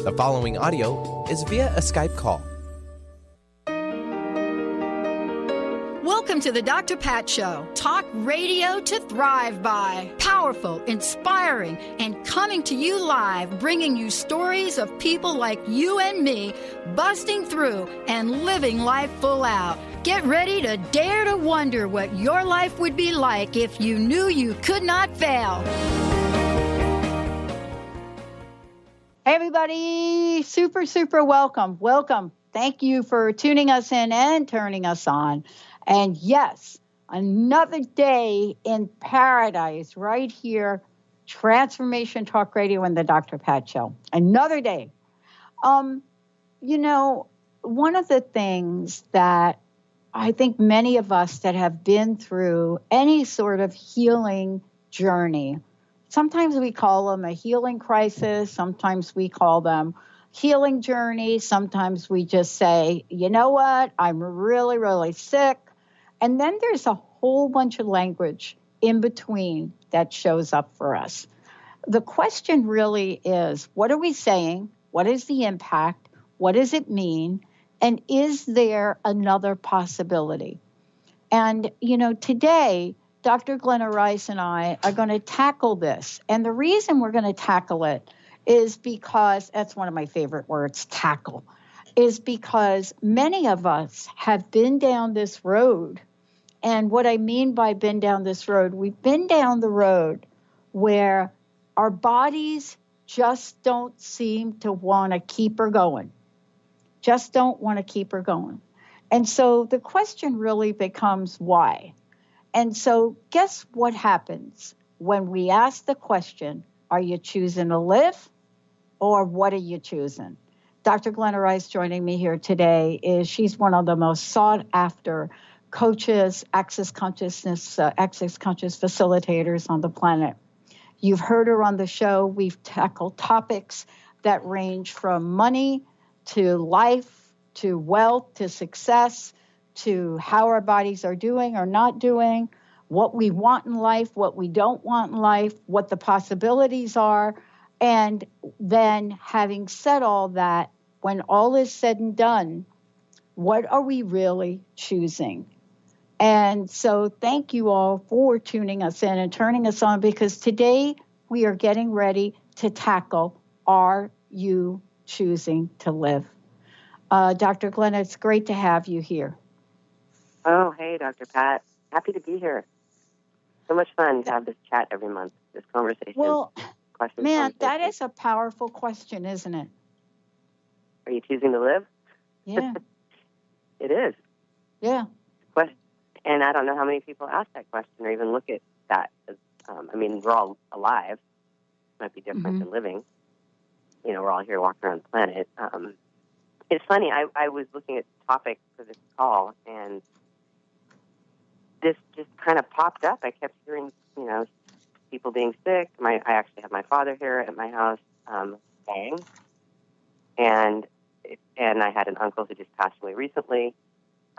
The following audio is via a Skype call. Welcome to the Dr. Pat Show. Talk radio to thrive by. Powerful, inspiring, and coming to you live, bringing you stories of people like you and me busting through and living life full out. Get ready to dare to wonder what your life would be like if you knew you could not fail. Hey, everybody. Super welcome. Welcome. Thank you for tuning us in and turning us on. And yes, another day in paradise right here, Transformation Talk Radio and the Dr. Pat Show. Another day. You know, one of the things that I think many of us that have been through any sort of healing journey, sometimes we call them a healing crisis, sometimes we call them healing journey, sometimes we just say, you know what, I'm really sick. And then there's a whole bunch of language in between that shows up for us. The question really is, what are we saying? What is the impact? What does it mean? And is there another possibility? And, you know, today, Dr. Glenna Rice and I are going to tackle this. And the reason we're going to tackle it is because, that's one of my favorite words, tackle, is because many of us have been down this road. And what I mean by been down this road, we've been down the road where our bodies just don't seem to want to keep her going. Just don't want to keep her going. And so the question really becomes why? And so guess what happens when we ask the question, are you choosing to live or what are you choosing? Dr. Glenna Rice joining me here today she's one of the most sought after coaches, access conscious facilitators on the planet. You've heard her on the show. We've tackled topics that range from money to life, to wealth, to success, to how our bodies are doing or not doing, what we want in life, what we don't want in life, what the possibilities are. And then having said all that, when all is said and done, what are we really choosing? And so thank you all for tuning us in and turning us on, because today we are getting ready to tackle, are you choosing to live? Dr. Glenna, it's great to have you here. Oh, hey, Dr. Pat. Happy to be here. So much fun to have this chat every month, this conversation. Well, man, that is a powerful question, isn't it? Are you choosing to live? Yeah. It is. Yeah. Question. And I don't know how many people ask that question or even look at that. I mean, we're all alive. It might be different than living. You know, we're all here walking around the planet. It's funny, I was looking at the topic for this call, and this just kind of popped up. I kept hearing, you know, people being sick. I actually have my father here at my house dying, and I had an uncle who just passed away recently.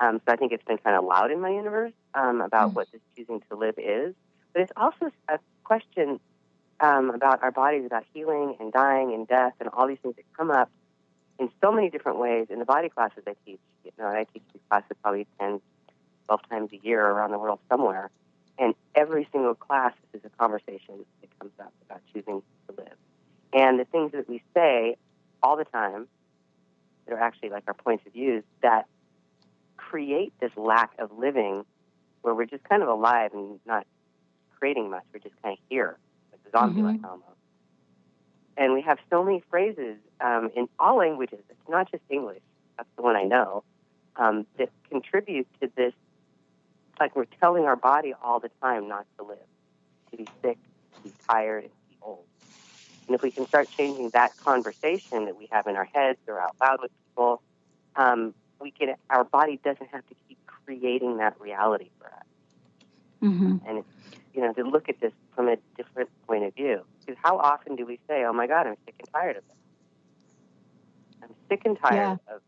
So I think it's been kind of loud in my universe about what this choosing to live is. But it's also a question about our bodies, about healing and dying and death and all these things that come up in so many different ways in the body classes I teach. You know, I teach these classes probably 10, 12 times a year around the world somewhere. And every single class is a conversation that comes up about choosing to live. And the things that we say all the time that are actually like our points of views that create this lack of living where we're just kind of alive and not creating much. We're just kind of here, like a zombie-like almost. And we have so many phrases in all languages. It's not just English. That's the one I know, that contribute to this. It's like we're telling our body all the time not to live, to be sick, to be tired, and to be old. And if we can start changing that conversation that we have in our heads or out loud with people, our body doesn't have to keep creating that reality for us. And it's, you know, to look at this from a different point of view. Because how often do we say, oh my God, I'm sick and tired of this. I'm sick and tired of,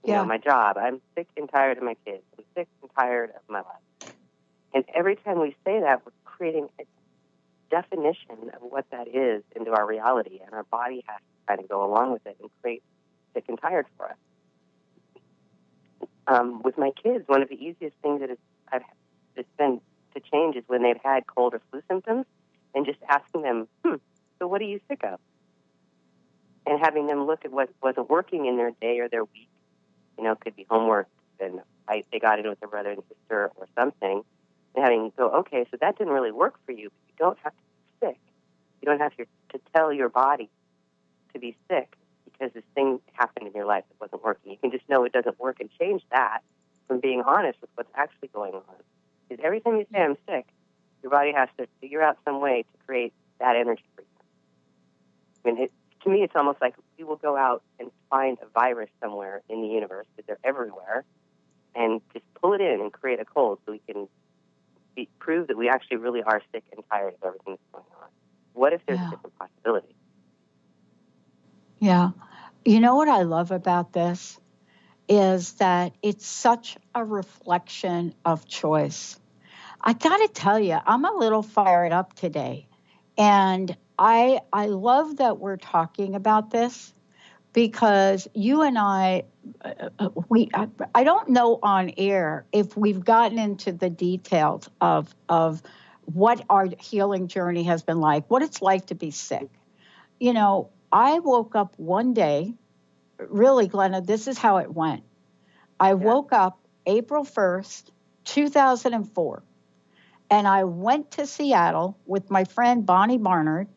you know, my job. I'm sick and tired of my kids. I'm sick and tired of my life. And every time we say that, we're creating a definition of what that is into our reality. And our body has to kind of go along with it and create sick and tired for us. With my kids, one of the easiest things that it's been to change is when they've had cold or flu symptoms, and just asking them, so what are you sick of? And having them look at what wasn't working in their day or their week. It could be homework, and they got in with their brother and sister or something, and having them go, okay, so that didn't really work for you, but you don't have to be sick. You don't have to tell your body to be sick because this thing happened in your life that wasn't working. You can just know it doesn't work and change that from being honest with what's actually going on. Because every time you say I'm sick, your body has to figure out some way to create that energy for you. I mean, to me, it's almost like we will go out and find a virus somewhere in the universe, because they're everywhere, and just pull it in and create a cold so we can prove that we actually really are sick and tired of everything that's going on. What if there's a different possibility? Yeah. You know what I love about this is that it's such a reflection of choice. I got to tell you, I'm a little fired up today. And I love that we're talking about this, because you and I don't know on air if we've gotten into the details of what our healing journey has been like, what it's like to be sick. I woke up one day, really, Glenna, this is how it went. I woke up April 1st, 2004, and I went to Seattle with my friend Bonnie Barnard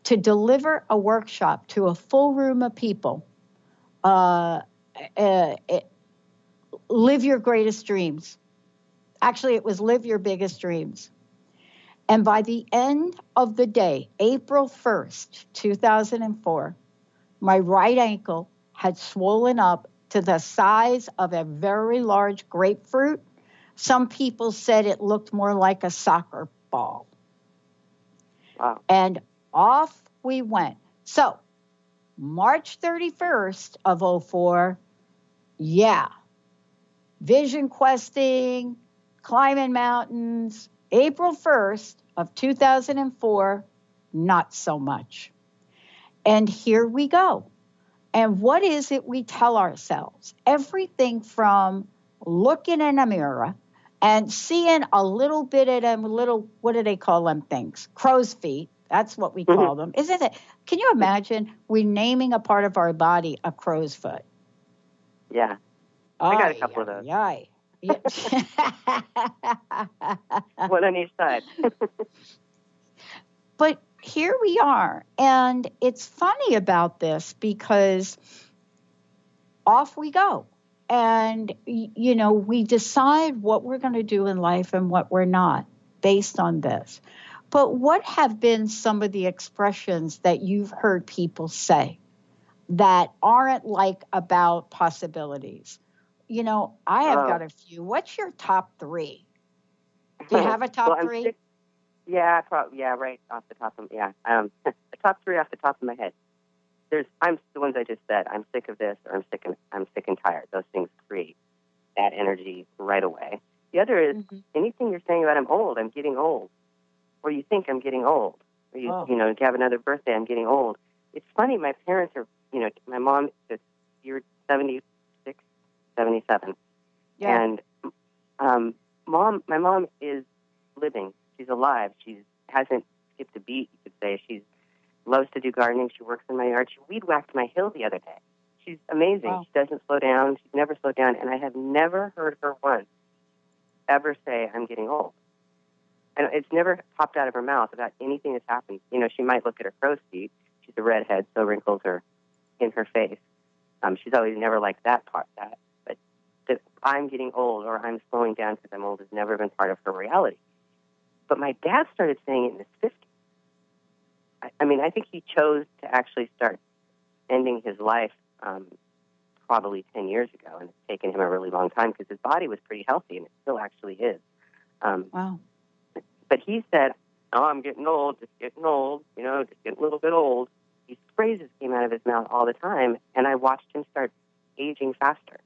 to deliver a workshop to a full room of people. Live your greatest dreams. Actually, it was live your biggest dreams. And by the end of the day, April 1st, 2004, my right ankle had swollen up to the size of a very large grapefruit. Some people said it looked more like a soccer ball. Wow. And off we went. So, March 31st of 2004, vision questing, climbing mountains. April 1st of 2004, not so much. And here we go. And what is it we tell ourselves? Everything from looking in a mirror and seeing a little bit of them little, what do they call them things? Crow's feet. That's what we call them. Isn't it? Can you imagine we naming a part of our body a crow's foot? Yeah. I got a couple of those. Yeah. One on each side. But here we are. And it's funny about this because off we go. And, we decide what we're going to do in life and what we're not based on this. But what have been some of the expressions that you've heard people say that aren't like about possibilities? I have got a few. What's your top three? Do you have a top three? Right off the top of the top three off the top of my head. I'm the ones I just said. I'm sick of this, or I'm sick and tired. Those things create that energy right away. The other is anything you're saying about I'm old, I'm getting old, or you think I'm getting old, or you have another birthday, I'm getting old. It's funny. My parents are, my mom is you're 76, 77, and my mom is living. She's alive. She hasn't skipped a beat, you could say. She loves to do gardening. She works in my yard. She weed whacked my hill the other day. She's amazing. Wow. She doesn't slow down. She's never slowed down. And I have never heard her once ever say, I'm getting old. And it's never popped out of her mouth about anything that's happened. She might look at her crow's feet. She's a redhead, so wrinkles are in her face. She's always never liked that part, but that I'm getting old or I'm slowing down because I'm old has never been part of her reality. But my dad started saying it in his 50s. I think he chose to actually start ending his life probably 10 years ago, and it's taken him a really long time because his body was pretty healthy, and it still actually is. Wow. But he said, oh, I'm getting old, just getting old, just getting a little bit old. These phrases came out of his mouth all the time, and I watched him start aging faster.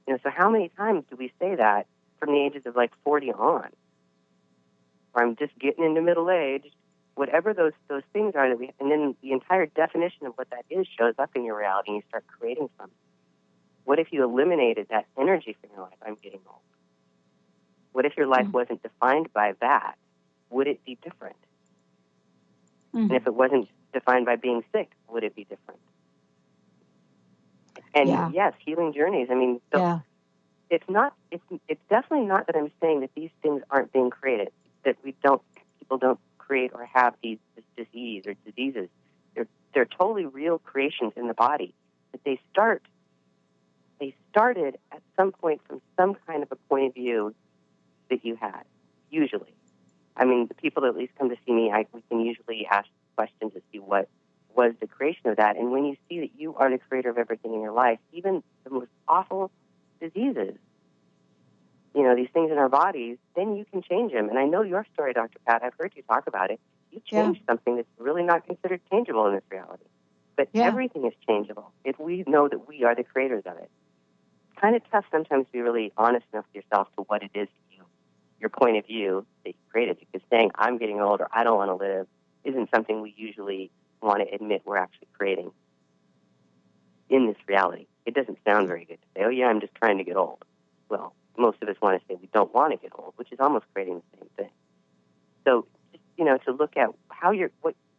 So how many times do we say that from the ages of 40 on? Or I'm just getting into middle age, whatever those things are and then the entire definition of what that is shows up in your reality and you start creating from it. What if you eliminated that energy from your life? I'm getting old. What if your life wasn't defined by that? Would it be different? And if it wasn't defined by being sick, would it be different? And yes, healing journeys. I mean, it's definitely not that I'm saying that these things aren't being created, that people don't create or have this disease or diseases. They're totally real creations in the body, but they started at some point from some kind of a point of view that you had, usually. I mean, the people that at least come to see me, we can usually ask questions to see what was the creation of that. And when you see that you are the creator of everything in your life, even the most awful diseases, these things in our bodies, then you can change them. And I know your story, Dr. Pat. I've heard you talk about it. You changed something that's really not considered changeable in this reality. But everything is changeable if we know that we are the creators of it. It's kind of tough sometimes to be really honest enough with yourself to what it is your point of view that you created. Because saying, I'm getting old or I don't want to live isn't something we usually want to admit we're actually creating in this reality. It doesn't sound very good to say, oh, yeah, I'm just trying to get old. Well, most of us want to say we don't want to get old, which is almost creating the same thing. So, to look at how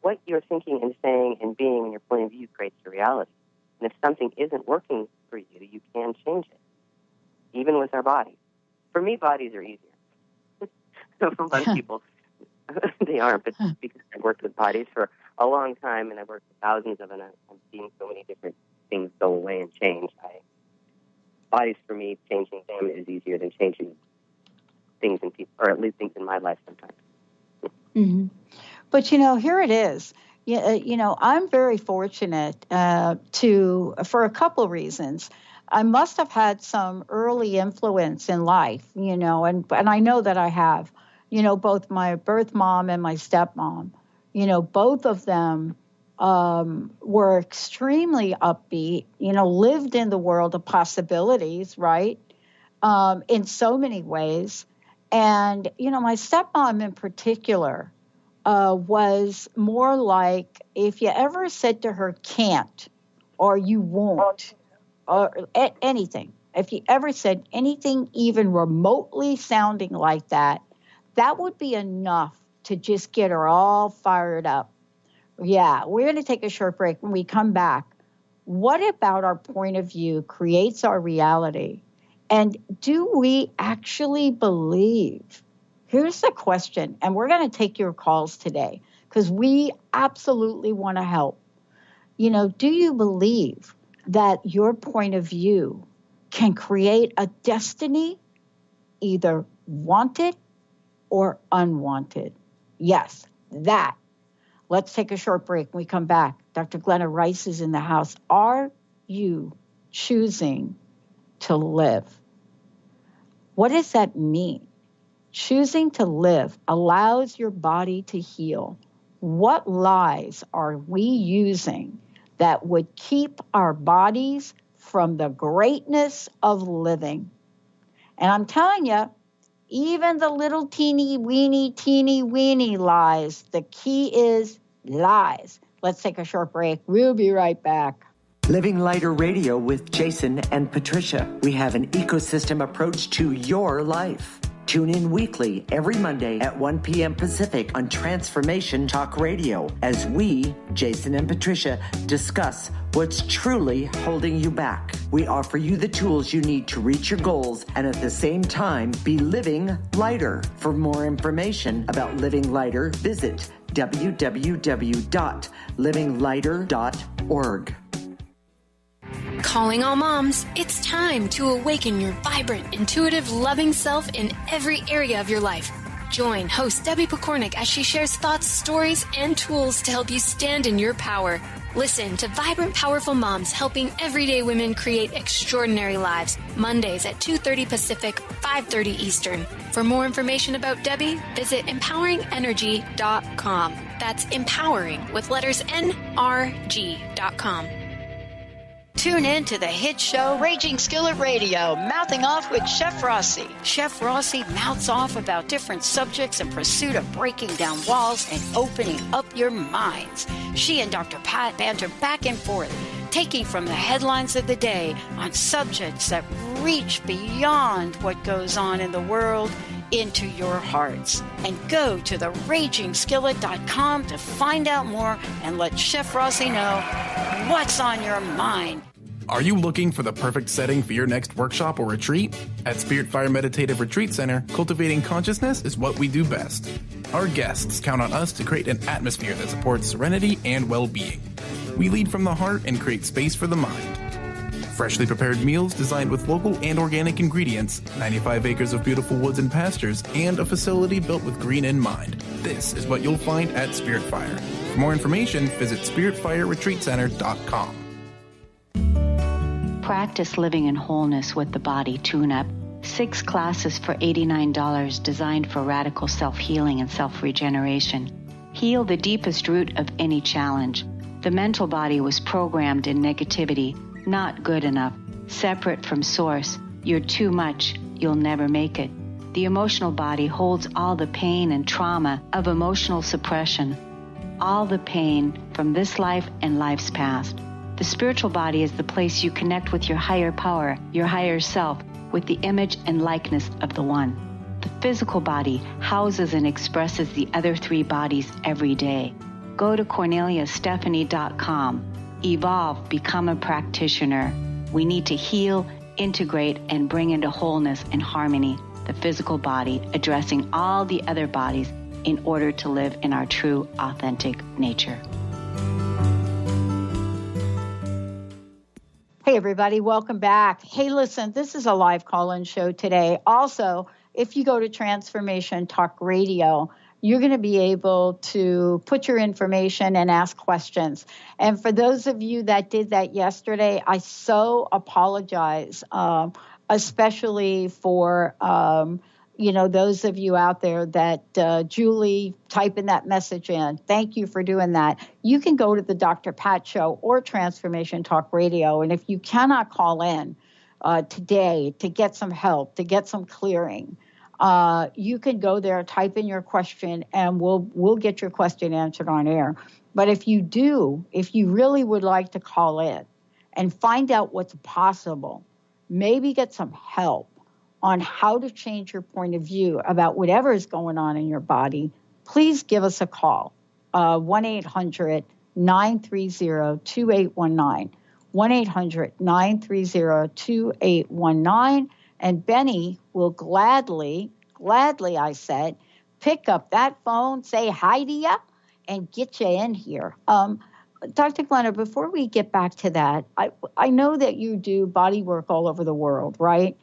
what you're thinking and saying and being and your point of view creates your reality. And if something isn't working for you, you can change it, even with our bodies. For me, bodies are easier. For a lot of people, they aren't, but because I've worked with bodies for a long time and I've worked with thousands of them, and I've seen so many different things go away and change. Bodies, for me, changing them is easier than changing things in people, or at least things in my life sometimes. Mm-hmm. But, here it is. I'm very fortunate for a couple of reasons. I must have had some early influence in life, and I know that I have, both my birth mom and my stepmom, both of them were extremely upbeat, lived in the world of possibilities, right? In so many ways. And, my stepmom in particular was more like, if you ever said to her, can't, or you won't, or anything, if you ever said anything even remotely sounding like that, that would be enough to just get her all fired up. Yeah, we're going to take a short break. When we come back, what about our point of view creates our reality? And do we actually believe? Here's the question, and we're going to take your calls today because we absolutely want to help. Do you believe that your point of view can create a destiny, either wanted or unwanted? Yes, that. Let's take a short break. When we come back, Dr. Glenna Rice is in the house. Are you choosing to live? What does that mean? Choosing to live allows your body to heal. What lies are we using that would keep our bodies from the greatness of living? And I'm telling you, even the little teeny weeny lies, the key is lies. Let's take a short break. We'll be right back. Living Lighter Radio with Jason and Patricia. We have an ecosystem approach to your life. Tune in weekly every Monday at 1 p.m. Pacific on Transformation Talk Radio as we, Jason and Patricia, discuss what's truly holding you back. We offer you the tools you need to reach your goals and at the same time be living lighter. For more information about Living Lighter, visit www.livinglighter.org. Calling all moms, it's time to awaken your vibrant, intuitive, loving self in every area of your life. Join host Debbie Pokornik as she shares thoughts, stories, and tools to help you stand in your power. Listen to Vibrant, Powerful Moms helping everyday women create extraordinary lives. Mondays at 2:30 Pacific, 5:30 Eastern. For more information about Debbie, visit empoweringenergy.com. That's empowering with letters NRG.com. Tune in to the hit show Raging Skillet Radio, Mouthing Off with Chef Rossi. Chef Rossi mouths off about different subjects in pursuit of breaking down walls and opening up your minds. She and Dr. Pat banter back and forth, taking from the headlines of the day on subjects that reach beyond what goes on in the world into your hearts. And go to theragingskillet.com to find out more and let Chef Rossi know what's on your mind. Are you looking for the perfect setting for your next workshop or retreat? At Spirit Fire Meditative Retreat Center, cultivating consciousness is what we do best. Our guests count on us to create an atmosphere that supports serenity and well-being. We lead from the heart and create space for the mind. Freshly prepared meals designed with local and organic ingredients, 95 acres of beautiful woods and pastures, and a facility built with green in mind. This is what you'll find at Spirit Fire. For more information, visit spiritfireretreatcenter.com. Practice living in wholeness with the body tune-up. 6 classes for $89 designed for radical self-healing and self-regeneration. Heal the deepest root of any challenge. The mental body was programmed in negativity, not good enough, separate from source. You're too much, you'll never make it. The emotional body holds all the pain and trauma of emotional suppression, all the pain from this life and life's past. The spiritual body is the place you connect with your higher power, your higher self, with the image and likeness of the One. The physical body houses and expresses the other 3 bodies every day. Go to CorneliaStephanie.com. Evolve, become a practitioner. We need to heal, integrate, and bring into wholeness and harmony the physical body, addressing all the other bodies in order to live in our true, authentic nature. Hey, everybody, welcome back. Hey, listen, this is a live call-in show today. Also, if you go to Transformation Talk Radio, you're going to be able to put your information and ask questions. And for those of you that did that yesterday, I so apologize, especially for, those of you out there that Julie typing that message in. Thank you for doing that. You can go to the Dr. Pat Show or Transformation Talk Radio. And if you cannot call in today to get some help, to get some clearing, you can go there, type in your question, and we'll get your question answered on air. But if you really would like to call in and find out what's possible, maybe get some help on how to change your point of view about whatever is going on in your body, please give us a call, 1-800-930-2819, 1-800-930-2819, and Benny will gladly, I said, pick up that phone, say hi to you, and get you in here. Dr. Glenna, before we get back to that, I know that you do body work all over the world, right?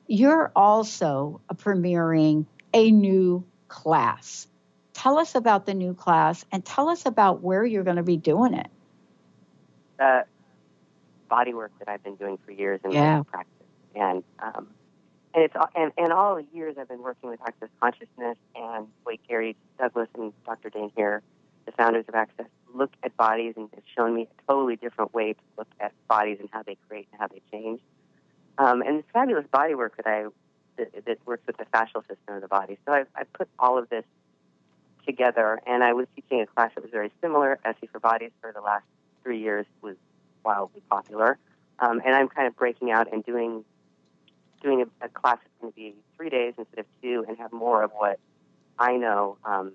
You're also premiering a new class. Tell us about the new class and tell us about where you're going to be doing it. Body work that I've been doing for years in my practice, and all the years I've been working with Access Consciousness and Wade Gary Douglas and Dr. Dane here, the founders of Access, look at bodies, and it's shown me a totally different way to look at bodies and how they create and how they change. And this fabulous body work that works with the fascial system of the body. So I put all of this together, and I was teaching a class that was very similar. SE for Bodies for the last 3 years was wildly popular, and I'm kind of breaking out and doing a class that's going to be 3 days instead of 2, and have more of what I know. And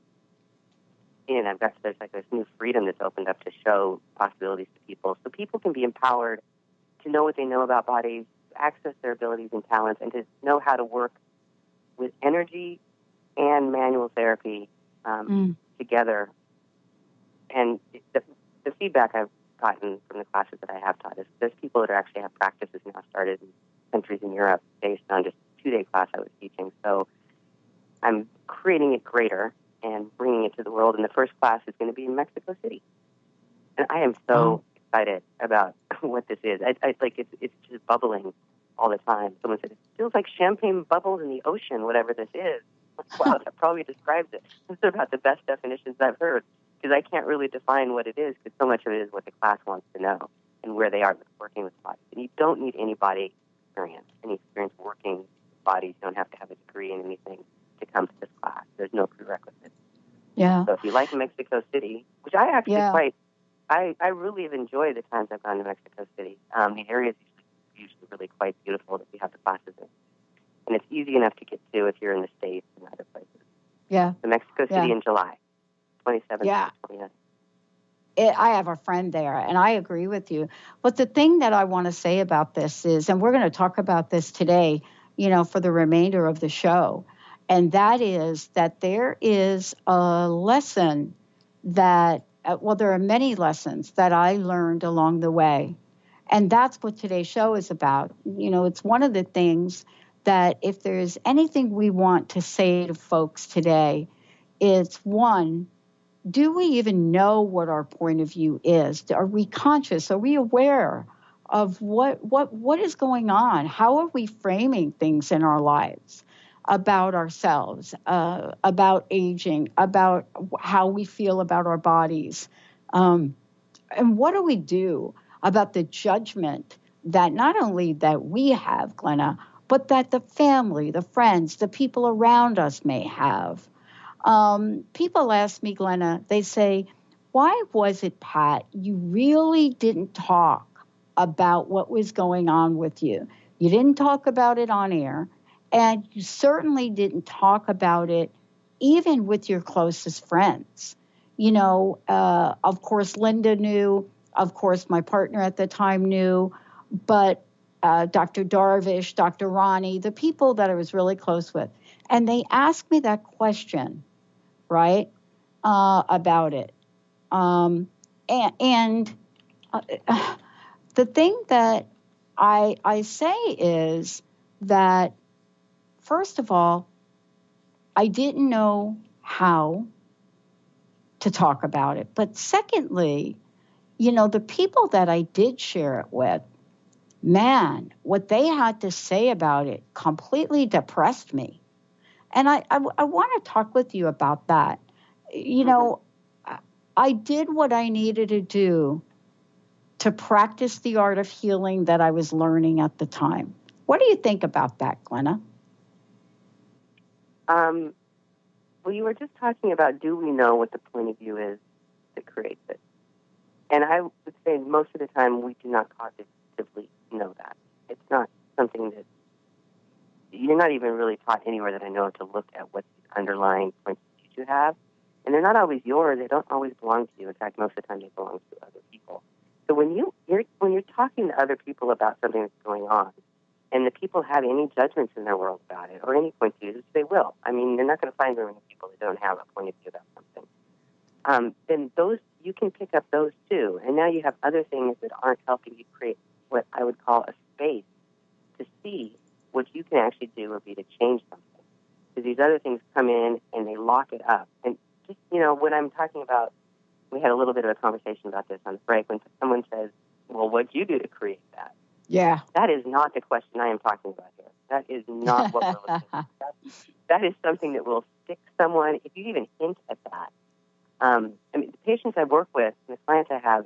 there's like this new freedom that's opened up to show possibilities to people, so people can be empowered to know what they know about bodies, access their abilities and talents, and to know how to work with energy and manual therapy together. And the feedback I've gotten from the classes that I have taught is there's people that actually have practices now started in countries in Europe based on just a 2-day class I was teaching. So I'm creating it greater and bringing it to the world. And the first class is going to be in Mexico City. And I am so excited about what this is. It's just bubbling all the time. Someone said, it feels like champagne bubbles in the ocean, whatever this is. Wow, that probably describes it. Those are about the best definitions I've heard, because I can't really define what it is, because so much of it is what the class wants to know and and where they are working with bodies. And you don't need any body experience, any experience working with bodies. You don't have to have a degree in anything to come to this class. There's no prerequisite. Yeah. So if you like Mexico City, which I actually Yeah. I really have enjoyed the times I've gone to Mexico City. The area is usually really quite beautiful that we have the classes in. And it's easy enough to get to if you're in the States and other places. Yeah. So Mexico City in July, 27th Yeah. to 29th. I have a friend there, and I agree with you. But the thing that I want to say about this is, and we're going to talk about this today, for the remainder of the show, and that is that there is a lesson that, there are many lessons that I learned along the way. And that's what today's show is about. It's one of the things that if there's anything we want to say to folks today, it's one, do we even know what our point of view is? Are we conscious? Are we aware of what is going on? How are we framing things in our lives about ourselves, about aging, about how we feel about our bodies? And what do we do about the judgment that not only that we have, Glenna, but that the family, the friends, the people around us may have? People ask me, Glenna, they say, why was it, Pat, you really didn't talk about what was going on with you? You didn't talk about it on air, and you certainly didn't talk about it even with your closest friends. Of course, Linda knew. Of course, my partner at the time knew. But Dr. Darvish, Dr. Ronnie, the people that I was really close with. And they asked me that question, right, about it. And the thing that I say is that, first of all, I didn't know how to talk about it. But secondly, the people that I did share it with, man, what they had to say about it completely depressed me. And I want to talk with you about that. I did what I needed to do to practice the art of healing that I was learning at the time. What do you think about that, Glenna? Well, you were just talking about, do we know what the point of view is that creates it? And I would say most of the time we do not positively know that. It's not something that you're not even really taught anywhere that I know to look at what the underlying points of view you have. And they're not always yours. They don't always belong to you. In fact, most of the time they belong to other people. So when you're talking to other people about something that's going on, and the people have any judgments in their world about it, or any point of view, they will. I mean, you're not going to find very many people that don't have a point of view about something. Then those, you can pick up those too. And now you have other things that aren't helping you create what I would call a space to see what you can actually do or be to change something. Because these other things come in and they lock it up. And just, when I'm talking about, we had a little bit of a conversation about this on the break, when someone says, well, what'd you do to create that? Yeah. That is not the question I am talking about here. That is not what we're looking at. That is something that will stick someone, if you even hint at that. The patients I work with and the clients I have,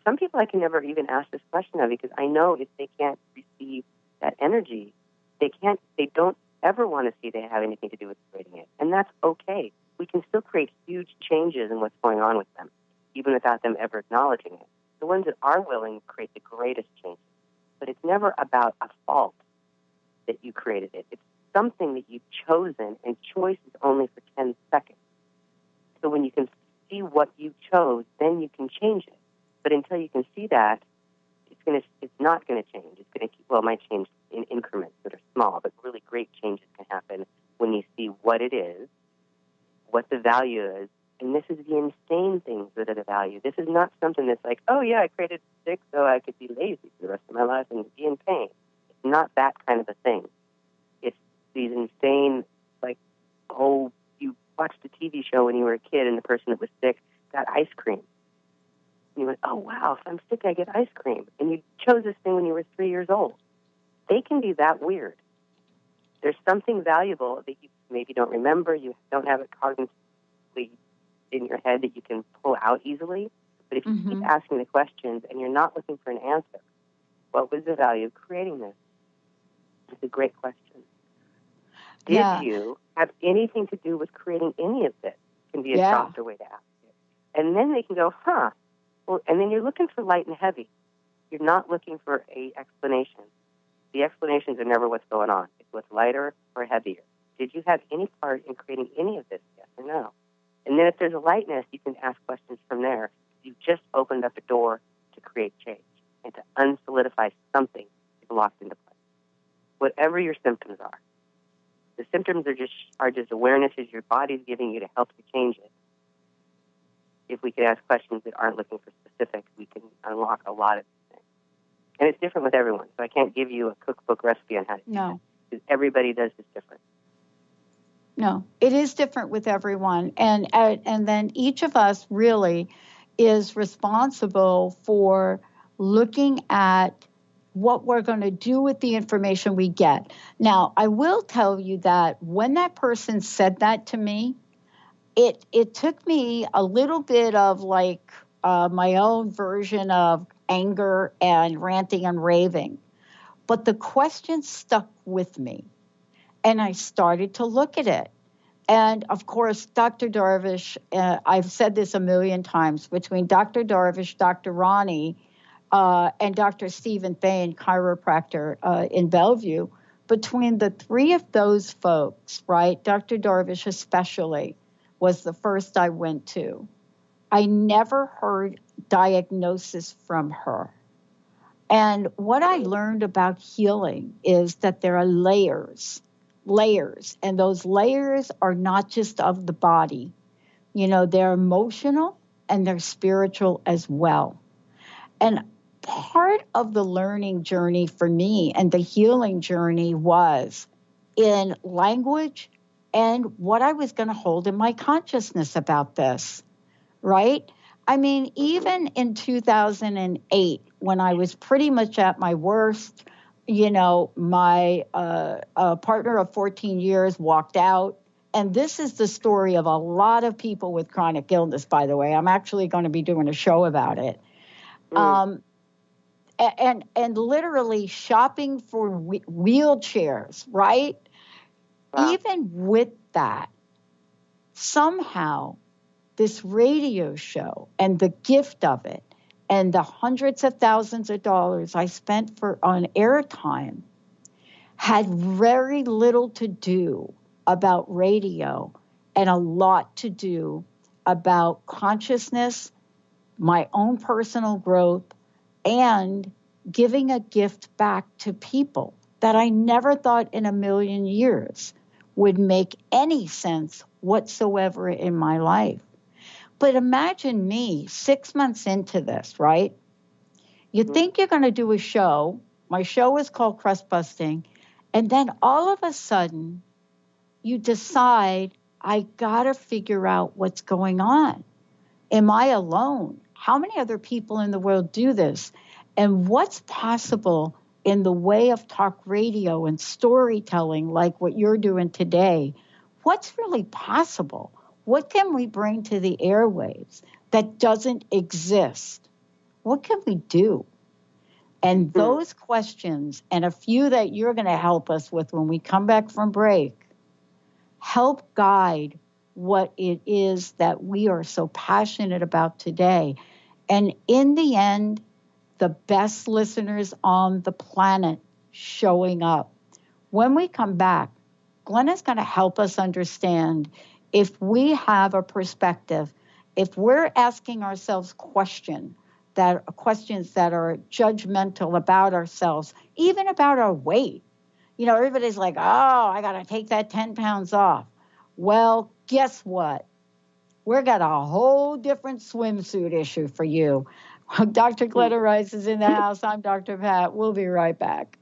some people I can never even ask this question of, because I know if they can't receive that energy, they don't ever want to see they have anything to do with creating it. And that's okay. We can still create huge changes in what's going on with them, even without them ever acknowledging it. The ones that are willing create the greatest changes. But it's never about a fault that you created it. It's something that you've chosen, and choice is only for 10 seconds. So when you can see what you chose, then you can change it. But until you can see that, it's not going to change. It's going to it might change in increments that are small, but really great changes can happen when you see what it is, what the value is. And this is the insane things that are the value. This is not something that's like, oh, yeah, I created sick so I could be lazy for the rest of my life and be in pain. It's not that kind of a thing. It's these insane, like, oh, you watched a TV show when you were a kid and the person that was sick got ice cream. And you went, oh, wow, if I'm sick, I get ice cream. And you chose this thing when you were 3 years old. They can be that weird. There's something valuable that you maybe don't remember, you don't have it cognitively in your head that you can pull out easily, But if you keep asking the questions and you're not looking for an answer, what was the value of creating this? It's a great question. Did you have anything to do with creating any of this? Can be a softer way to ask it. And then they can go, well, and then you're looking for light and heavy. You're not looking for an explanation. The explanations are never what's going on. It's what's lighter or heavier. Did you have any part in creating any of this, yes or no? And then if there's a lightness, you can ask questions from there. You've just opened up a door to create change and to unsolidify something you've locked into place. Whatever your symptoms are. The symptoms are just awarenesses your body's giving you to help you change it. If we can ask questions that aren't looking for specifics, we can unlock a lot of things. And it's different with everyone. So I can't give you a cookbook recipe on how to do that. Because everybody does this different. No, it is different with everyone. And then each of us really is responsible for looking at what we're going to do with the information we get. Now, I will tell you that when that person said that to me, it took me a little bit of like my own version of anger and ranting and raving. But the question stuck with me, and I started to look at it. And, of course, Dr. Darvish, I've said this a million times, between Dr. Darvish, Dr. Ronnie, and Dr. Stephen Thain, chiropractor in Bellevue, between the three of those folks, right, Dr. Darvish especially, was the first I went to. I never heard diagnosis from her. And what I learned about healing is that there are layers, and those layers are not just of the body. You know, they're emotional and they're spiritual as well. And part of the learning journey for me and the healing journey was in language and what I was going to hold in my consciousness about this, right? I mean, even in 2008, when I was pretty much at my worst, you know, my partner of 14 years walked out. And this is the story of a lot of people with chronic illness, by the way. I'm actually going to be doing a show about it. And literally shopping for wheelchairs, right? Wow. Even with that, somehow this radio show and the gift of it and the hundreds of thousands of dollars I spent on airtime had very little to do about radio and a lot to do about consciousness, my own personal growth, and giving a gift back to people that I never thought in a million years would make any sense whatsoever in my life. But imagine me 6 months into this, right? You think you're going to do a show. My show is called Crust Busting. And then all of a sudden, you decide, I got to figure out what's going on. Am I alone? How many other people in the world do this? And what's possible in the way of talk radio and storytelling like what you're doing today? What's really possible? What can we bring to the airwaves that doesn't exist? What can we do? And those questions, and a few that you're going to help us with when we come back from break, help guide what it is that we are so passionate about today. And in the end, the best listeners on the planet showing up. When we come back, Glenna's going to help us understand if we have a perspective, if we're asking ourselves questions that are judgmental about ourselves, even about our weight. You know, everybody's like, oh, I got to take that 10 pounds off. Well, guess what? We've got a whole different swimsuit issue for you. Dr. Glenna Rice is in the house. I'm Dr. Pat. We'll be right back.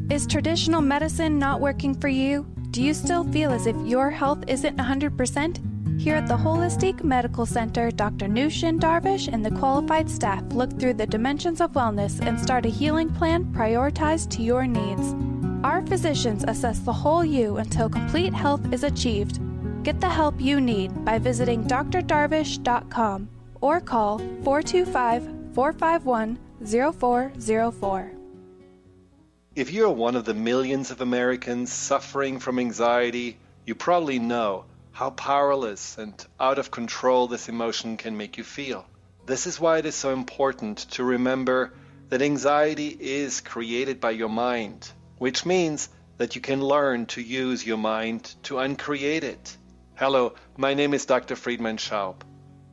Is traditional medicine not working for you? Do you still feel as if your health isn't 100%? Here at the Holistic Medical Center, Dr. Nushin Darvish and the qualified staff look through the dimensions of wellness and start a healing plan prioritized to your needs. Our physicians assess the whole you until complete health is achieved. Get the help you need by visiting drdarvish.com or call 425-451-0404. If you're one of the millions of Americans suffering from anxiety, you probably know how powerless and out of control this emotion can make you feel. This is why it is so important to remember that anxiety is created by your mind, which means that you can learn to use your mind to uncreate it. Hello, my name is Dr. Friedman Schaub.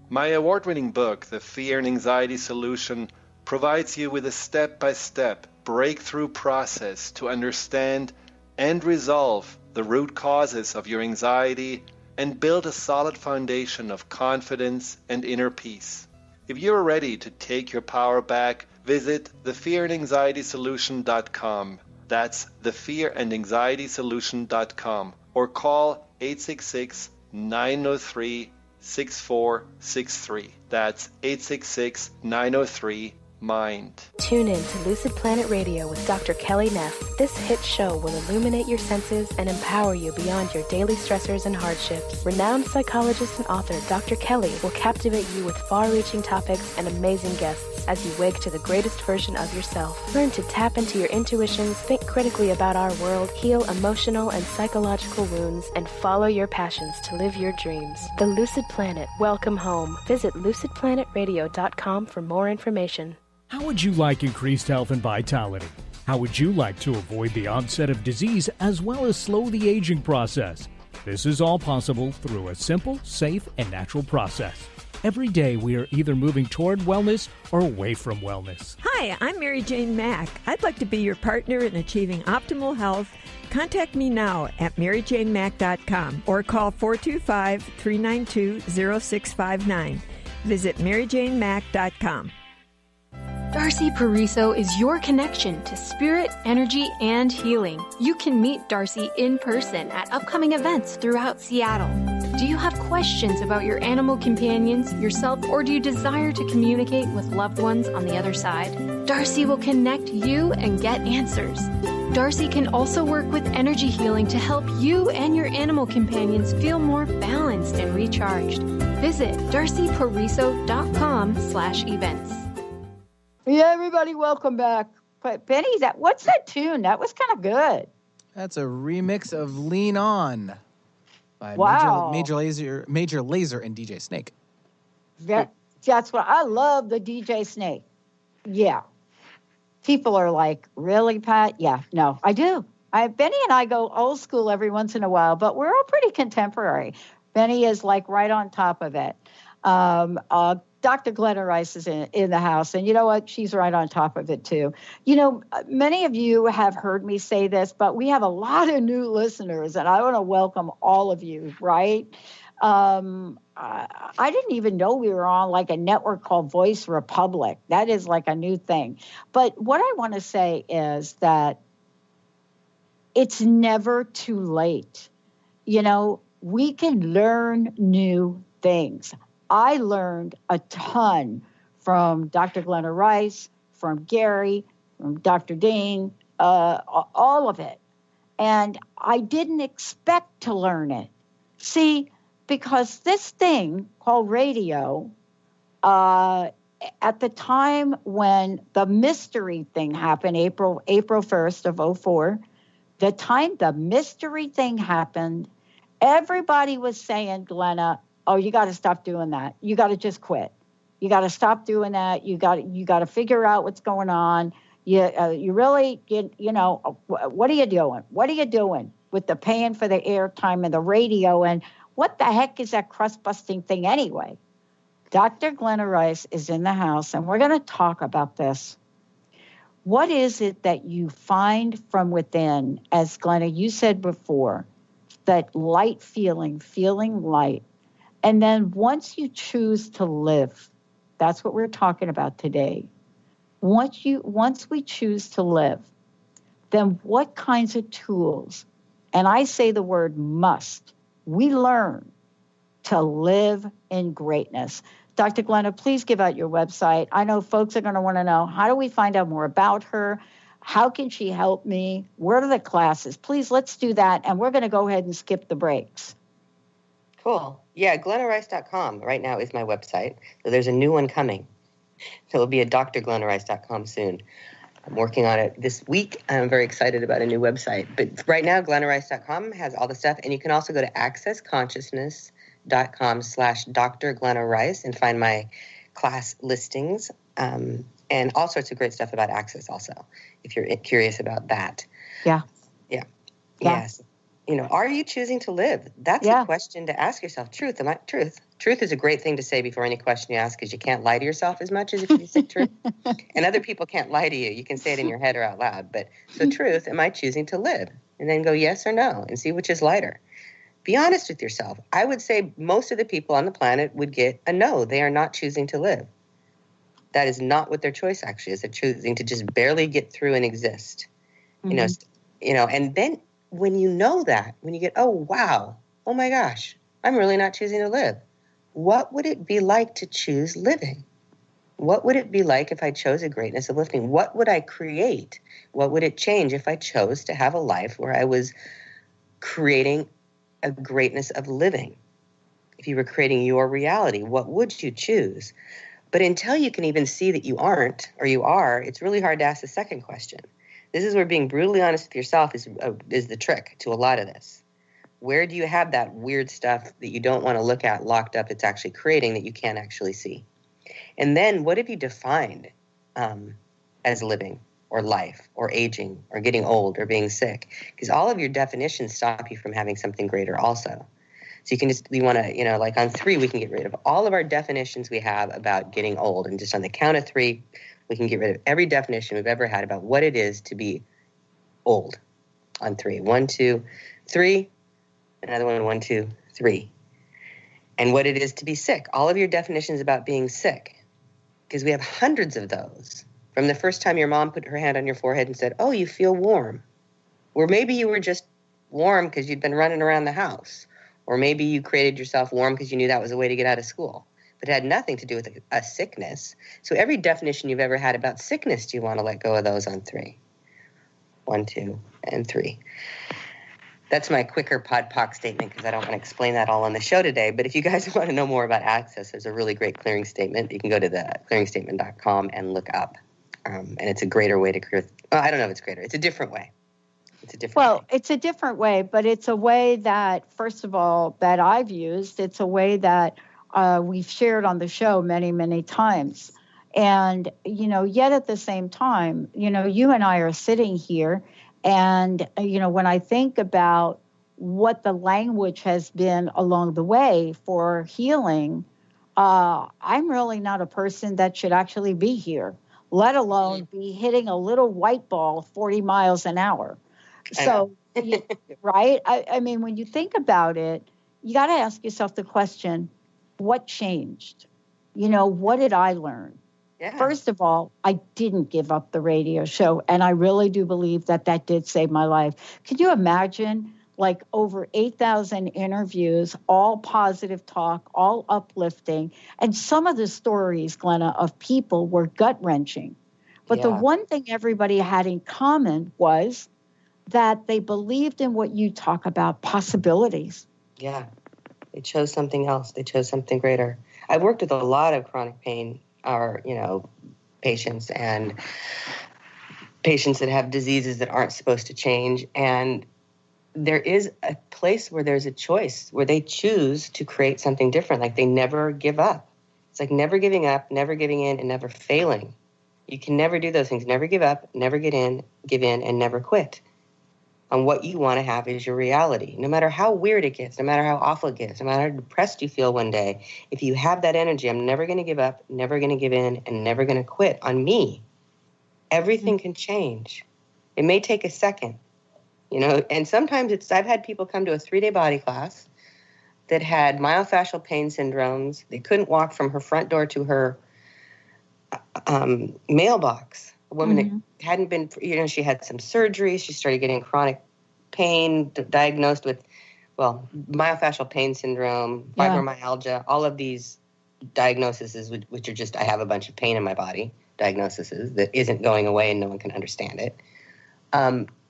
My award-winning book, The Fear and Anxiety Solution, provides you with a step-by-step breakthrough process to understand and resolve the root causes of your anxiety and build a solid foundation of confidence and inner peace. If you're ready to take your power back, visit thefearandanxietysolution.com. That's thefearandanxietysolution.com, or call 866-903-6463. That's 866-903-MIND. Tune in to Lucid Planet Radio with Dr. Kelly Neff. This hit show will illuminate your senses and empower you beyond your daily stressors and hardships. Renowned psychologist and author Dr. Kelly will captivate you with far-reaching topics and amazing guests as you wake to the greatest version of yourself. Learn to tap into your intuitions, think critically about our world, heal emotional and psychological wounds, and follow your passions to live your dreams. The Lucid Planet. Welcome home. Visit lucidplanetradio.com for more information. How would you like increased health and vitality? How would you like to avoid the onset of disease as well as slow the aging process? This is all possible through a simple, safe, and natural process. Every day we are either moving toward wellness or away from wellness. Hi, I'm Mary Jane Mack. I'd like to be your partner in achieving optimal health. Contact me now at maryjanemack.com or call 425-392-0659. Visit maryjanemack.com. Darcy Pariso is your connection to spirit, energy, and healing. You can meet Darcy in person at upcoming events throughout Seattle. Do you have questions about your animal companions, yourself, or do you desire to communicate with loved ones on the other side? Darcy will connect you and get answers. Darcy can also work with energy healing to help you and your animal companions feel more balanced and recharged. Visit darcypariso.com/events. Yeah, everybody, welcome back. But Benny, what's that tune? That was kind of good. That's a remix of Lean On by Wow. Major Lazer and DJ Snake. That's what I love, the DJ Snake. Yeah. People are like, really, Pat? Yeah, no, I do. Benny and I go old school every once in a while, but we're all pretty contemporary. Benny is like right on top of it. Dr. Glenna Rice is in the house, and you know what? She's right on top of it, too. You know, many of you have heard me say this, but we have a lot of new listeners, and I want to welcome all of you, right? I didn't even know we were on like a network called Voice Republic. That is like a new thing. But what I want to say is that it's never too late. You know, we can learn new things. I learned a ton from Dr. Glenna Rice, from Gary, from Dr. Dean, all of it. And I didn't expect to learn it. See, because this thing called radio, at the time when the mystery thing happened, April 1st of 2004, the time the mystery thing happened, everybody was saying, Glenna, oh, you got to stop doing that. You got to just quit. You got to stop doing that. You got to figure out what's going on. You really, you know, what are you doing? What are you doing with the paying for the airtime and the radio? And what the heck is that crust-busting thing anyway? Dr. Glenna Rice is in the house, and we're going to talk about this. What is it that you find from within, as Glenna, you said before, that light feeling light? And then once you choose to live, that's what we're talking about today. Once we choose to live, then what kinds of tools, and I say the word must, we learn to live in greatness. Dr. Glenna, please give out your website. I know folks are going to want to know, how do we find out more about her? How can she help me? Where are the classes? Please, let's do that. And we're going to go ahead and skip the breaks. Cool. Yeah, glennarice.com right now is my website. So there's a new one coming. So it'll be at drglennarice.com soon. I'm working on it this week. I'm very excited about a new website. But right now, glennarice.com has all the stuff. And you can also go to accessconsciousness.com/Dr. Glenna Rice and find my class listings and all sorts of great stuff about Access also, if you're curious about that. Yeah. Yeah. Yes. Are you choosing to live? That's a question to ask yourself. Truth is a great thing to say before any question you ask, because you can't lie to yourself as much as if you say truth. And other people can't lie to you. You can say it in your head or out loud. But so truth, am I choosing to live? And then go yes or no and see which is lighter. Be honest with yourself. I would say most of the people on the planet would get a no. They are not choosing to live. That is not what their choice actually is. They're choosing to just barely get through and exist. Mm-hmm. And then when you know that, when you get, oh, wow, oh my gosh, I'm really not choosing to live. What would it be like to choose living? What would it be like if I chose a greatness of living? What would I create? What would it change if I chose to have a life where I was creating a greatness of living? If you were creating your reality, what would you choose? But until you can even see that you aren't or you are, it's really hard to ask the second question. This is where being brutally honest with yourself is the trick to a lot of this. Where do you have that weird stuff that you don't want to look at locked up it's actually creating that you can't actually see? And then what have you defined as living or life or aging or getting old or being sick? Because all of your definitions stop you from having something greater also. So we want to, like on 3, we can get rid of all of our definitions we have about getting old. And just on the count of 3, we can get rid of every definition we've ever had about what it is to be old. On 3. 1, 2, 3. Another one, 1, 2, 3. And what it is to be sick. All of your definitions about being sick. Because we have hundreds of those. From the first time your mom put her hand on your forehead and said, oh, you feel warm. Or maybe you were just warm because you'd been running around the house. Or maybe you created yourself warm because you knew that was a way to get out of school. But it had nothing to do with a sickness. So every definition you've ever had about sickness, do you want to let go of those on 3? 1, 2, and 3. That's my quicker POD/POC statement because I don't want to explain that all on the show today. But if you guys want to know more about Access, there's a really great clearing statement. You can go to the clearingstatement.com and look up. And it's a greater way to create. I don't know if it's greater. It's a different way. It's a different way. It's a different way, but it's a way that, first of all, that I've used. It's a way that we've shared on the show many, many times. And, yet at the same time, you and I are sitting here and, when I think about what the language has been along the way for healing, I'm really not a person that should actually be here, let alone be hitting a little white ball 40 miles an hour. So, right? I mean, when you think about it, you got to ask yourself the question, what changed? What did I learn? Yeah. First of all, I didn't give up the radio show, and I really do believe that did save my life. Could you imagine, like, over 8,000 interviews, all positive talk, all uplifting, and some of the stories, Glenna, of people were gut-wrenching. But the one thing everybody had in common was that they believed in what you talk about, possibilities. Yeah, they chose something else. They chose something greater. I've worked with a lot of chronic pain or, patients and patients that have diseases that aren't supposed to change. And there is a place where there's a choice, where they choose to create something different. Like they never give up. It's like never giving up, never giving in, and never failing. You can never do those things. Never give up, never give in, and never quit. And what you want to have is your reality. No matter how weird it gets, no matter how awful it gets, no matter how depressed you feel one day, if you have that energy, I'm never going to give up, never going to give in, and never going to quit on me, everything can change. It may take a second, and sometimes I've had people come to a 3-day body class that had myofascial pain syndromes. They couldn't walk from her front door to her mailbox. A woman that hadn't been, she had some surgery. She started getting chronic pain, diagnosed with, myofascial pain syndrome, fibromyalgia, all of these diagnoses, which are just, I have a bunch of pain in my body, diagnoses that isn't going away and no one can understand it.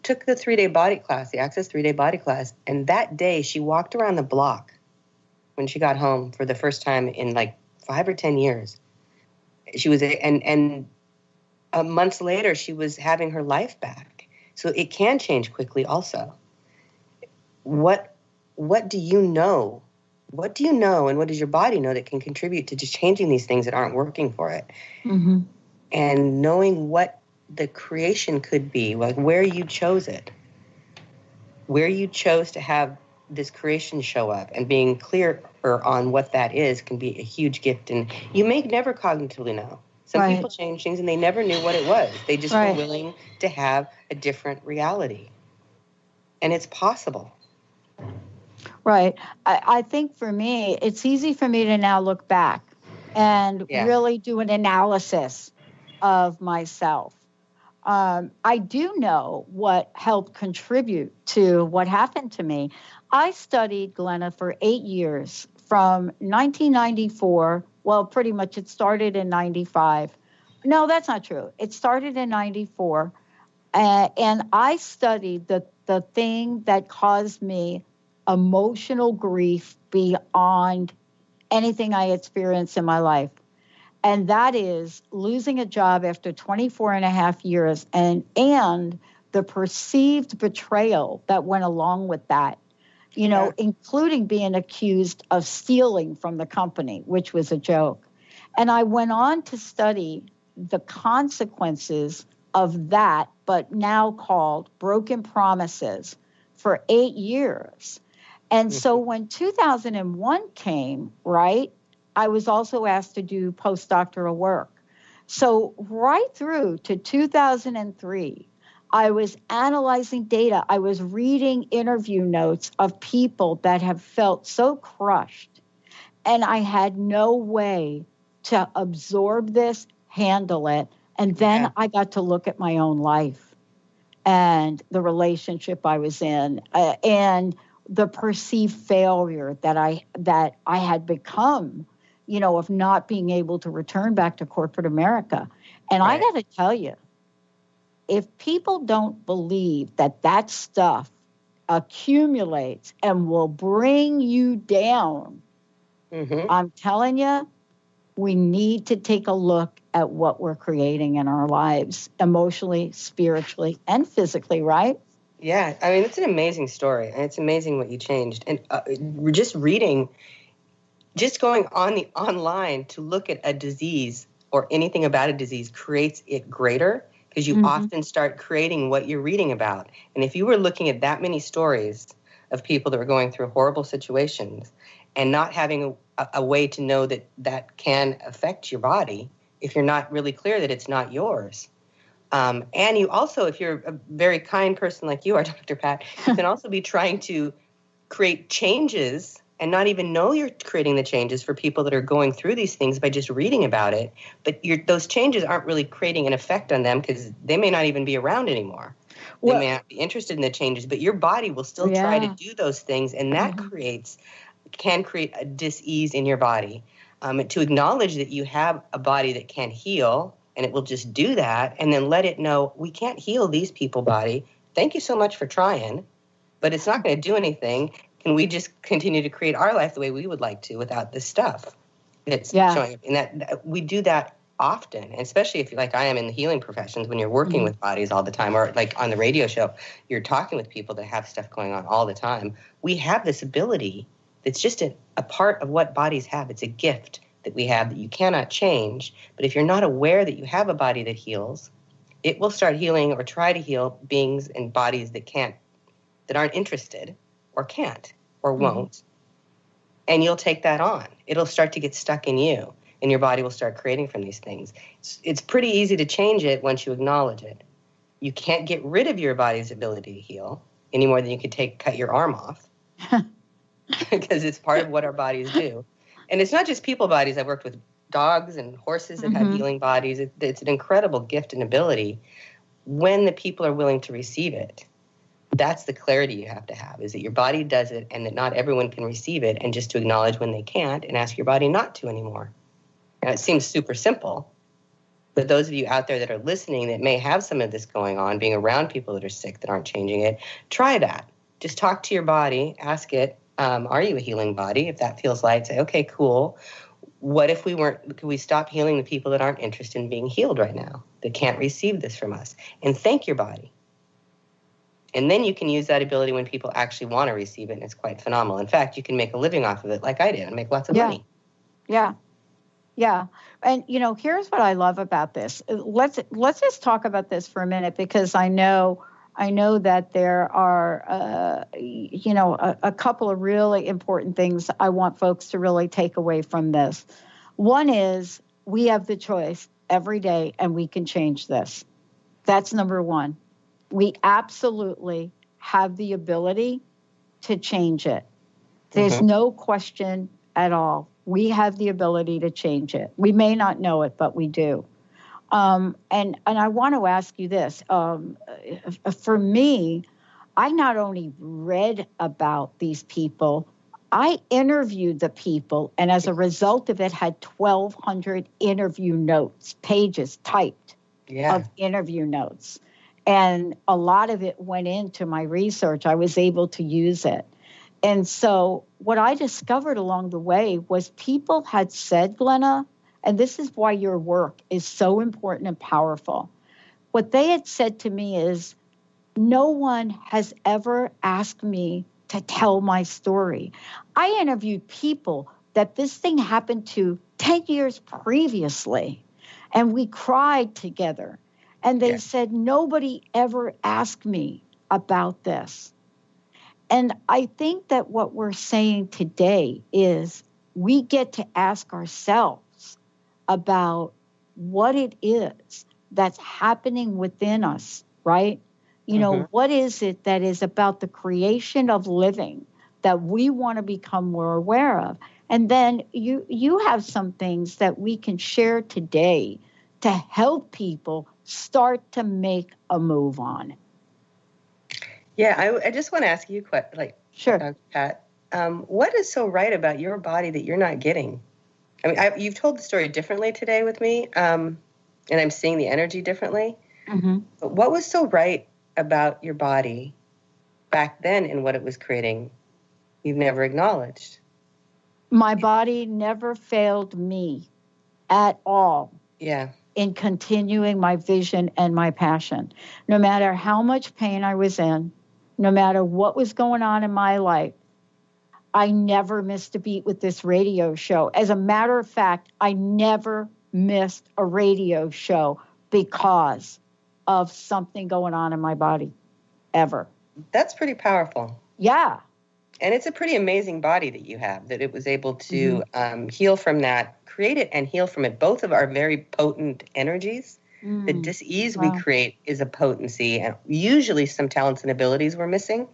Took the 3-day body class, the Access 3-day body class, and that day she walked around the block when she got home for the first time in like 5 or 10 years. She was, and months later, she was having her life back. So it can change quickly also. What do you know? What do you know, and what does your body know that can contribute to just changing these things that aren't working for it? Mm-hmm. And knowing what the creation could be, like where you chose it, where you chose to have this creation show up, and being clear on what that is can be a huge gift. And you may never cognitively know. Some Right. people change things and they never knew what it was. They just Right. were willing to have a different reality. And it's possible. Right. I think for me, it's easy for me to now look back and really do an analysis of myself. I do know what helped contribute to what happened to me. I studied Glenna for 8 years, from 1994. Well, pretty much it started in 95. No, that's not true. It started in 94. And I studied the thing that caused me emotional grief beyond anything I experienced in my life. And that is losing a job after 24 and a half years, and the perceived betrayal that went along with that, including being accused of stealing from the company, which was a joke. And I went on to study the consequences of that, but now called broken promises, for 8 years. And so when 2001 came, right, I was also asked to do postdoctoral work. So right through to 2003, I was analyzing data. I was reading interview notes of people that have felt so crushed. And I had no way to absorb this, handle it. And then I got to look at my own life and the relationship I was in, and the perceived failure that I had become, of not being able to return back to corporate America. And I got to tell you, if people don't believe that stuff accumulates and will bring you down, I'm telling you, we need to take a look at what we're creating in our lives, emotionally, spiritually, and physically, right? Yeah, I mean, it's an amazing story, and it's amazing what you changed. And just reading, just going on the online to look at a disease or anything about a disease creates it greater, because you often start creating what you're reading about. And if you were looking at that many stories of people that were going through horrible situations and not having a way to know that can affect your body, if you're not really clear that it's not yours. And you also, if you're a very kind person like you are, Dr. Pat, you can also be trying to create changes and not even know you're creating the changes for people that are going through these things by just reading about it. But those changes aren't really creating an effect on them, because they may not even be around anymore. They may not be interested in the changes, but your body will still try to do those things, and that can create a dis-ease in your body. To acknowledge that you have a body that can heal, and it will just do that, and then let it know, we can't heal these people, body. Thank you so much for trying, but it's not going to do anything. Can we just continue to create our life the way we would like to without this stuff that's showing up? And that we do that often, and especially if, like I am in the healing professions, when you're working with bodies all the time, or like on the radio show, you're talking with people that have stuff going on all the time. We have this ability that's just a part of what bodies have. It's a gift that we have that you cannot change. But if you're not aware that you have a body that heals, it will start healing or try to heal beings and bodies that aren't interested or can't or won't. And you'll take that on. It'll start to get stuck in you, and your body will start creating from these things. It's pretty easy to change it once you acknowledge it. You can't get rid of your body's ability to heal any more than you could cut your arm off, because it's part of what our bodies do. And it's not just people bodies. I've worked with dogs and horses that have healing bodies. It's an incredible gift and ability when the people are willing to receive it. That's the clarity you have to have, is that your body does it and that not everyone can receive it, and just to acknowledge when they can't and ask your body not to anymore. Now, it seems super simple, but those of you out there that are listening that may have some of this going on, being around people that are sick that aren't changing it, try that. Just talk to your body, ask it, Are you a healing body? If that feels light, say, okay, cool. What if could we stop healing the people that aren't interested in being healed right now, that can't receive this from us? And thank your body. And then you can use that ability when people actually want to receive it, and it's quite phenomenal. In fact, you can make a living off of it like I did and make lots of money. Yeah. Yeah. And, here's what I love about this. Let's just talk about this for a minute, because I know that there are, a couple of really important things I want folks to really take away from this. One is we have the choice every day, and we can change this. That's number one. We absolutely have the ability to change it. There's no question at all. We have the ability to change it. We may not know it, but we do. And I want to ask you this. For me, I not only read about these people, I interviewed the people, and as a result of it, had 1,200 interview notes, pages typed of interview notes. And a lot of it went into my research. I was able to use it. And so what I discovered along the way was people had said, Glenna, and this is why your work is so important and powerful. What they had said to me is, no one has ever asked me to tell my story. I interviewed people that this thing happened to 10 years previously, and we cried together. And they said, nobody ever asked me about this. And I think that what we're saying today is we get to ask ourselves about what it is that's happening within us, right? What is it that is about the creation of living that we want to become more aware of? And then you have some things that we can share today to help people start to make a move on. Yeah, I just want to ask you, sure, Dr. Pat, what is so right about your body that you're not getting? I mean, you've told the story differently today with me, and I'm seeing the energy differently. Mm-hmm. But what was so right about your body back then and what it was creating you've never acknowledged? My body never failed me at all. Yeah. In continuing my vision and my passion. No matter how much pain I was in, no matter what was going on in my life, I never missed a beat with this radio show. As a matter of fact, I never missed a radio show because of something going on in my body, ever. That's pretty powerful. Yeah. And it's a pretty amazing body that you have, that it was able to heal from that, create it and heal from it. Both of our very potent energies. The dis-ease we create is a potency, and usually some talents and abilities we're missing.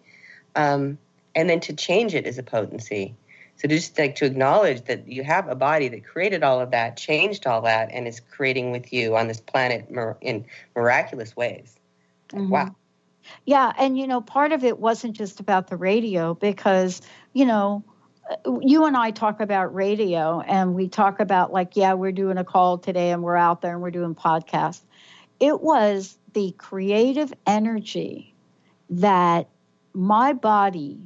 And then to change it is a potency. So just to acknowledge that you have a body that created all of that, changed all that, and is creating with you on this planet in miraculous ways. Wow. Yeah, and part of it wasn't just about the radio, because, you and I talk about radio, and we talk about we're doing a call today and we're out there and we're doing podcasts. It was the creative energy that my body,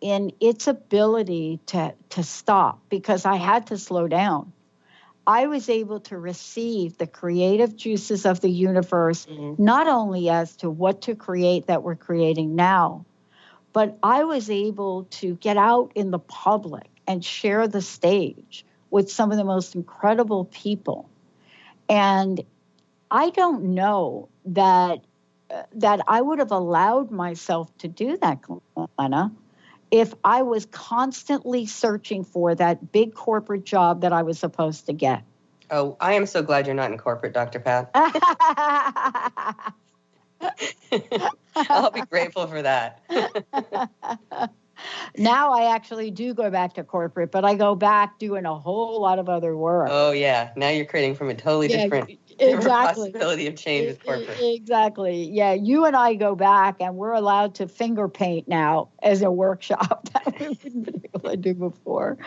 in its ability to stop, because I had to slow down, I was able to receive the creative juices of the universe, not only as to what to create that we're creating now, but I was able to get out in the public and share the stage with some of the most incredible people. And I don't know that I would have allowed myself to do that, Glenna, if I was constantly searching for that big corporate job that I was supposed to get. Oh, I am so glad you're not in corporate, Dr. Pat. I'll be grateful for that. Now I actually do go back to corporate, but I go back doing a whole lot of other work. Oh, yeah. Now you're creating from a totally different possibility of change with corporate. Exactly. Yeah, you and I go back, and we're allowed to finger paint now as a workshop that we wouldn't be able to do before.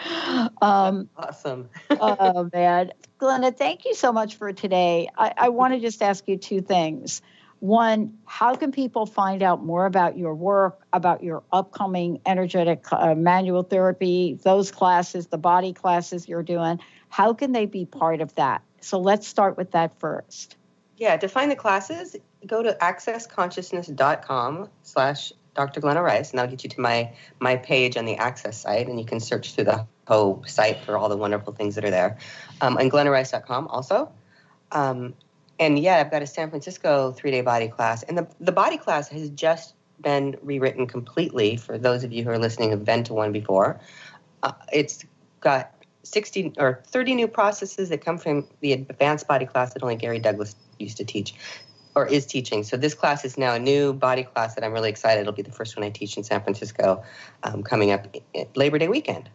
Awesome. Oh, man. Glenna, thank you so much for today. I want to just ask you two things. One, how can people find out more about your work, about your upcoming energetic manual therapy, those classes, the body classes you're doing? How can they be part of that? So let's start with that first. Yeah, to find the classes, go to accessconsciousness.com/Dr. Glenna Rice, and that'll get you to my page on the Access site, and you can search through the whole site for all the wonderful things that are there. And glennarice.com also. And yeah, I've got a San Francisco 3-day body class. And the body class has just been rewritten completely for those of you who are listening who've been to one before. It's got 60 or 30 new processes that come from the advanced body class that only Gary Douglas used to teach or is teaching. So this class is now a new body class that I'm really excited. It'll be the first one I teach in San Francisco coming up Labor Day weekend.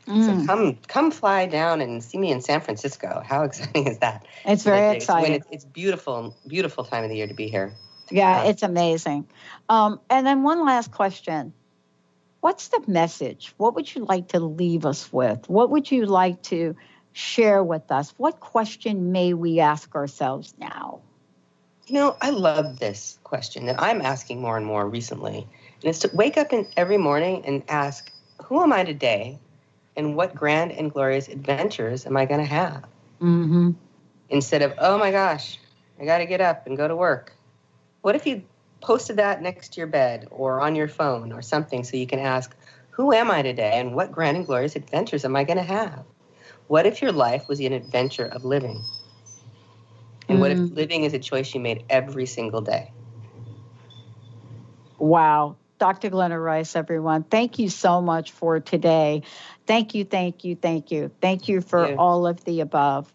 So come fly down and see me in San Francisco. How exciting is that? It's very exciting. It's beautiful, beautiful time of the year to be here. Yeah, it's amazing. And then one last question. What's the message? What would you like to leave us with? What would you like to share with us? What question may we ask ourselves now? You know, I love this question that I'm asking more and more recently. And it's to wake up every morning and ask, who am I today? And what grand and glorious adventures am I going to have? Mm-hmm. Instead of, oh my gosh, I got to get up and go to work. What if you posted that next to your bed or on your phone or something so you can ask, who am I today and what grand and glorious adventures am I going to have? What if your life was an adventure of living? And what if living is a choice you made every single day? Wow. Dr. Glenna Rice, everyone, thank you so much for today. Thank you, thank you, thank you. Thank you for all of the above.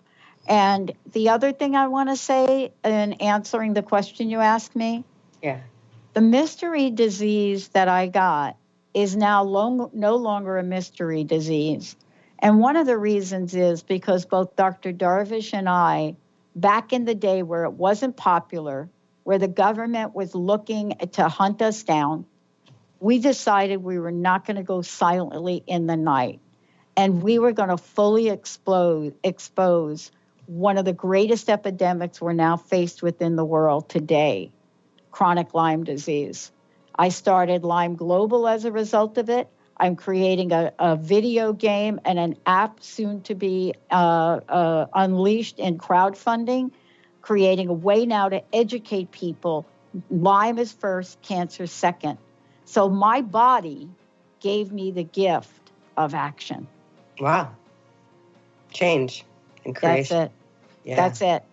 And the other thing I want to say in answering the question you asked me, the mystery disease that I got is now no longer a mystery disease. And one of the reasons is because both Dr. Darvish and I, back in the day where it wasn't popular, where the government was looking to hunt us down, we decided we were not going to go silently in the night. And we were going to fully expose one of the greatest epidemics we're now faced with in the world today, chronic Lyme disease. I started Lyme Global as a result of it. I'm creating a video game and an app soon to be unleashed in crowdfunding, creating a way now to educate people. Lyme is first, cancer second. So my body gave me the gift of action. Wow. Change and creation. That's it. Yeah. That's it.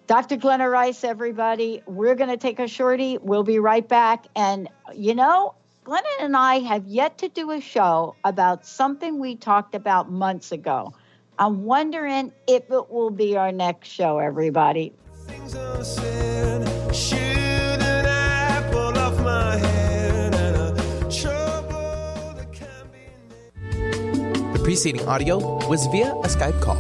Dr. Glenna Rice, everybody, we're going to take a shorty. We'll be right back. And, you know, Glenna and I have yet to do a show about something we talked about months ago. I'm wondering if it will be our next show, everybody. The preceding audio was via a Skype call.